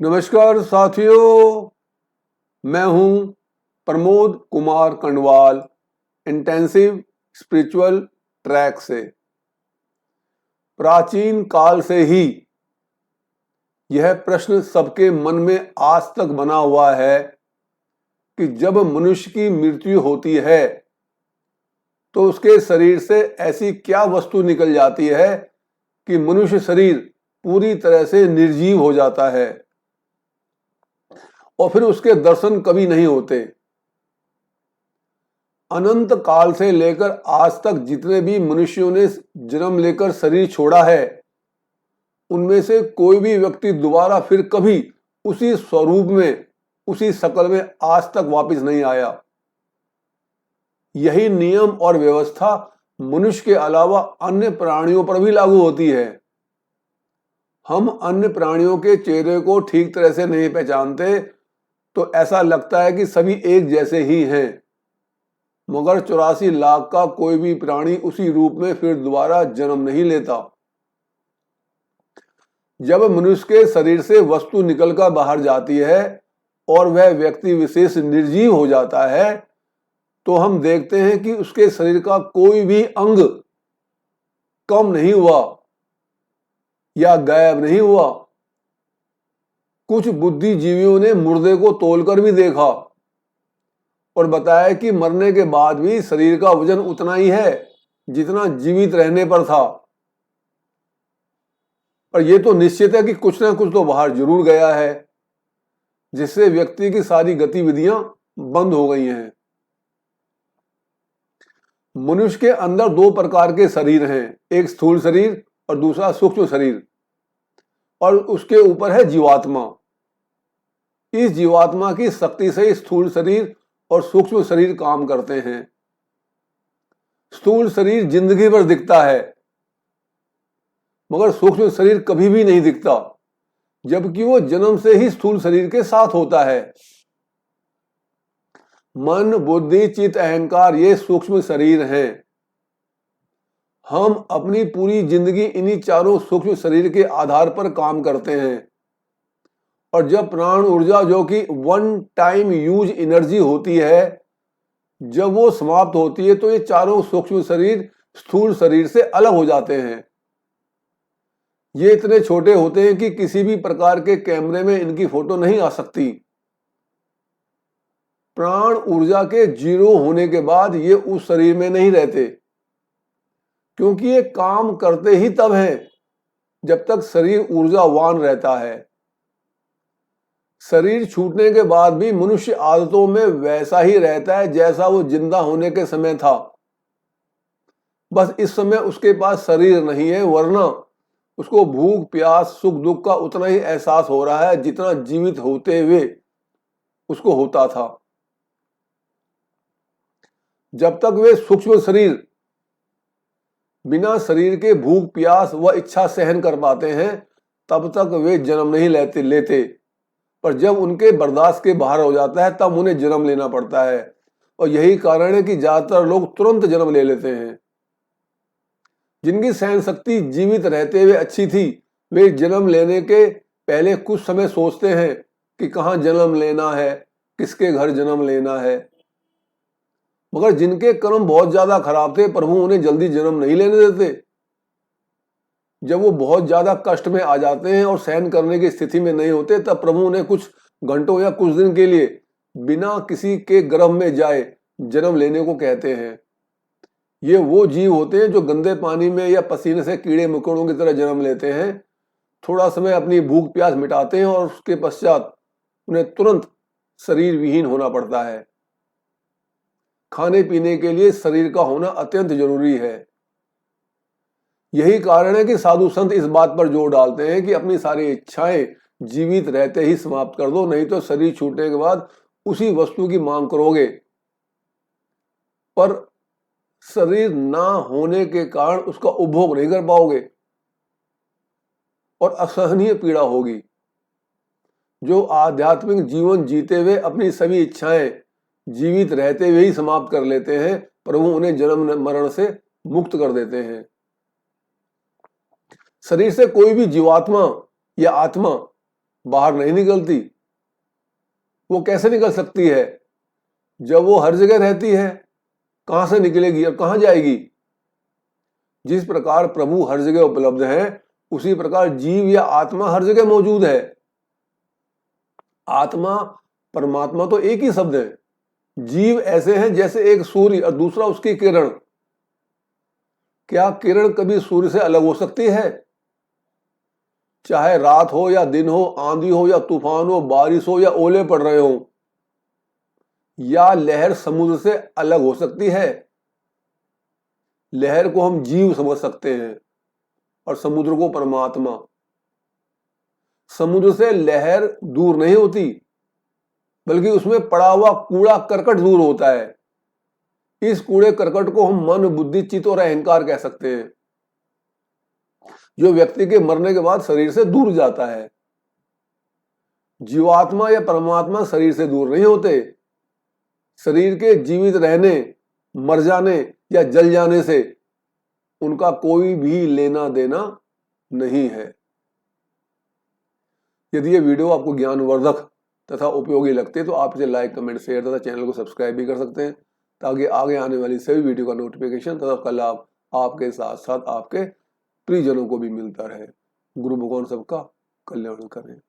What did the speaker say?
नमस्कार साथियों, मैं हूं Pramod Kumar Kandwal intensive spiritual track से। प्राचीन काल से ही यह प्रश्न सबके मन में आज तक बना हुआ है कि जब मनुष्य की मृत्यु होती है तो उसके शरीर से ऐसी क्या वस्तु निकल जाती है कि मनुष्य शरीर पूरी तरह से निर्जीव हो जाता है और फिर उसके दर्शन कभी नहीं होते। अनंत काल से लेकर आज तक जितने भी मनुष्यों ने जन्म लेकर शरीर छोड़ा है, उनमें से कोई भी व्यक्ति दोबारा फिर कभी उसी स्वरूप में, उसी शक्ल में आज तक वापस नहीं आया। यही नियम और व्यवस्था मनुष्य के अलावा अन्य प्राणियों पर भी लागू होती है। हम अन्य प्राणियों के चेहरे को ठीक तरह से नहीं पहचानते तो ऐसा लगता है कि सभी एक जैसे ही हैं, मगर 84 लाख का कोई भी प्राणी उसी रूप में फिर दोबारा जन्म नहीं लेता। जब मनुष्य के शरीर से वस्तु निकलकर बाहर जाती है और वह व्यक्ति विशेष निर्जीव हो जाता है तो हम देखते हैं कि उसके शरीर का कोई भी अंग कम नहीं हुआ या गायब नहीं हुआ। कुछ बुद्धिजीवियों ने मुर्दे को तोलकर भी देखा और बताया कि मरने के बाद भी शरीर का वजन उतना ही है जितना जीवित रहने पर था। पर यह तो निश्चित है कि कुछ ना कुछ तो बाहर जरूर गया है, जिससे व्यक्ति की सारी गतिविधियां बंद हो गई हैं। मनुष्य के अंदर दो प्रकार के शरीर हैं, एक स्थूल शरीर और दूसरा सूक्ष्म शरीर, और उसके ऊपर है जीवात्मा। इस जीवात्मा की शक्ति से स्थूल शरीर और सूक्ष्म शरीर काम करते हैं। स्थूल शरीर जिंदगी भर दिखता है मगर सूक्ष्म शरीर कभी भी नहीं दिखता, जबकि वो जन्म से ही स्थूल शरीर के साथ होता है। मन, बुद्धि, चित्त, अहंकार ये सूक्ष्म शरीर हैं। हम अपनी पूरी जिंदगी इन्हीं चारों सूक्ष्म शरीर के आधार पर काम करते हैं और जब प्राण ऊर्जा, जो कि वन टाइम यूज एनर्जी होती है, जब वो समाप्त होती है तो ये चारों सूक्ष्म शरीर स्थूल शरीर से अलग हो जाते हैं। ये इतने छोटे होते हैं कि किसी भी प्रकार के कैमरे में इनकी फोटो नहीं आ सकती। प्राण ऊर्जा के जीरो होने के बाद ये उस शरीर में नहीं रहते, क्योंकि ये काम करते ही तब है जब तक शरीर ऊर्जावान रहता है। शरीर छूटने के बाद भी मनुष्य आदतों में वैसा ही रहता है जैसा वो जिंदा होने के समय था। बस इस समय उसके पास शरीर नहीं है, वरना उसको भूख, प्यास, सुख दुख का उतना ही एहसास हो रहा है जितना जीवित होते हुए उसको होता था। जब तक वे सूक्ष्म शरीर बिना शरीर के भूख, प्यास व इच्छा सहन कर पाते हैं, तब तक वे जन्म नहीं लेते। पर जब उनके बर्दाश्त के बाहर हो जाता है तब उन्हें जन्म लेना पड़ता है, और यही कारण है कि ज्यादातर लोग तुरंत जन्म ले लेते हैं। जिनकी सहन शक्ति जीवित रहते हुए अच्छी थी, वे जन्म लेने के पहले कुछ समय सोचते हैं कि कहाँ जन्म लेना है, किसके घर जन्म लेना है। मगर जिनके कर्म बहुत ज्यादा खराब थे, प्रभु उन्हें जल्दी जन्म नहीं लेने देते। जब वो बहुत ज्यादा कष्ट में आ जाते हैं और सहन करने की स्थिति में नहीं होते, तब प्रभु उन्हें कुछ घंटों या कुछ दिन के लिए बिना किसी के गर्भ में जाए जन्म लेने को कहते हैं। ये वो जीव होते हैं जो गंदे पानी में या पसीने से कीड़े मकोड़ों की तरह जन्म लेते हैं, थोड़ा समय अपनी भूख प्यास मिटाते हैं और उसके पश्चात उन्हें तुरंत शरीर विहीन होना पड़ता है। खाने पीने के लिए शरीर का होना अत्यंत जरूरी है। यही कारण है कि साधु संत इस बात पर जोर डालते हैं कि अपनी सारी इच्छाएं जीवित रहते ही समाप्त कर दो, नहीं तो शरीर छूटने के बाद उसी वस्तु की मांग करोगे, पर शरीर ना होने के कारण उसका उपभोग नहीं कर पाओगे और असहनीय पीड़ा होगी। जो आध्यात्मिक जीवन जीते हुए अपनी सभी इच्छाएं जीवित रहते हुए ही समाप्त कर लेते हैं, प्रभु उन्हें जन्म मरण से मुक्त कर देते हैं। शरीर से कोई भी जीवात्मा या आत्मा बाहर नहीं निकलती। वो कैसे निकल सकती है जब वो हर जगह रहती है? कहां से निकलेगी और कहां जाएगी? जिस प्रकार प्रभु हर जगह उपलब्ध है, उसी प्रकार जीव या आत्मा हर जगह मौजूद है। आत्मा परमात्मा तो एक ही शब्द है। जीव ऐसे हैं जैसे एक सूर्य और दूसरा उसकी किरण। क्या किरण कभी सूर्य से अलग हो सकती है? चाहे रात हो या दिन हो, आंधी हो या तूफान हो, बारिश हो या ओले पड़ रहे हो, या लहर समुद्र से अलग हो सकती है? लहर को हम जीव समझ सकते हैं और समुद्र को परमात्मा। समुद्र से लहर दूर नहीं होती, बल्कि उसमें पड़ा हुआ कूड़ा करकट दूर होता है। इस कूड़े करकट को हम मन, बुद्धि, चित्त और अहंकार कह सकते हैं, जो व्यक्ति के मरने के बाद शरीर से दूर जाता है। जीवात्मा या परमात्मा शरीर से दूर नहीं होते। शरीर के जीवित रहने, मर जाने या जल जाने से उनका कोई भी लेना देना नहीं है। यदि ये वीडियो आपको ज्ञानवर्धक तथा उपयोगी लगते तो आप इसे लाइक, कमेंट, शेयर तथा चैनल को सब्सक्राइब भी कर सकते हैं, ताकि आगे आने वाली सभी वीडियो का नोटिफिकेशन तथा का लाभ आपके साथ साथ आपके प्रियजनों को भी मिलता रहे। गुरु भगवान सबका कल्याण करें।